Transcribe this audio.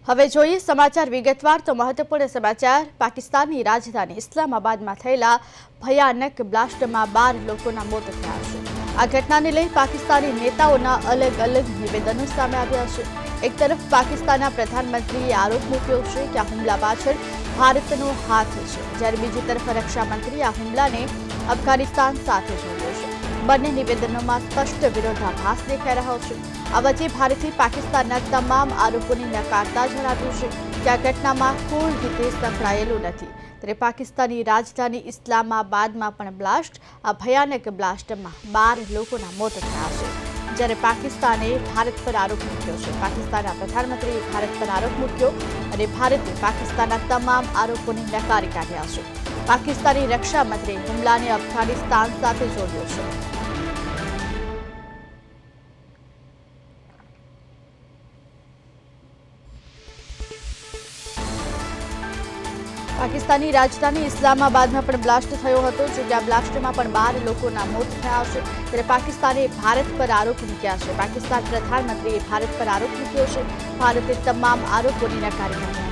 હવે જોઈએ સમાચાર વિગતવાર તો મહત્વપૂર્ણ સમાચાર પાકિસ્તાનની રાજધાની ઇસ્લામાબાદમાં થયેલા ભયાનક બ્લાસ્ટમાં 12 લોકોના મોત થયા છે। આ ઘટનાને લઈ પાકિસ્તાની નેતાઓના અલગ અલગ નિવેદનો સામે આવ્યા છે। એક તરફ પાકિસ્તાનના પ્રધાનમંત્રીએ આરોપ મૂક્યો છે કે આ હુમલા પાછળ ભારતનો હાથ છે, જ્યારે બીજી તરફ રક્ષા મંત્રીએ આ હુમલાને અફઘાનિસ્તાન સાથે જોડ્યો છે। બંને નિવેદનોમાં સ્પષ્ટ વિરોધાભાસ દેખાઈ રહ્યો છે। આ વચ્ચે ભારતે પાકિસ્તાનના તમામ આરોપોને નકારતા જણાવ્યું છે કે આ ઘટનામાં કોઈ રીતે સંકળાયેલું નથી। ત્યારે પાકિસ્તાની રાજધાની ઇસ્લામાબાદમાં પણ આ ભયાનક બ્લાસ્ટમાં 12 લોકોના મોત થયા છે, જ્યારે પાકિસ્તાને ભારત પર આરોપ મૂક્યો છે। પાકિસ્તાનના પ્રધાનમંત્રીએ ભારત પર આરોપ મૂક્યો અને ભારતે પાકિસ્તાનના તમામ આરોપોને નકારી કાઢ્યા છે। પાકિસ્તાની રક્ષા મંત્રીએ હુમલાને અફઘાનિસ્તાન સાથે જોડ્યો છે। પાકિસ્તાની રાજધાની ઇસ્લામાબાદમાં પણ બ્લાસ્ટ થયો હતો, જો કે આ બ્લાસ્ટમાં પણ 12 લોકોના મોત થયા છે। ત્યારે પાકિસ્તાને ભારત પર આરોપ મૂક્યા છે। પાકિસ્તાન પ્રધાનમંત્રીએ ભારત પર આરોપ મૂક્યો છે। ભારતે તમામ આરોપોની નકારી કાઢ્યા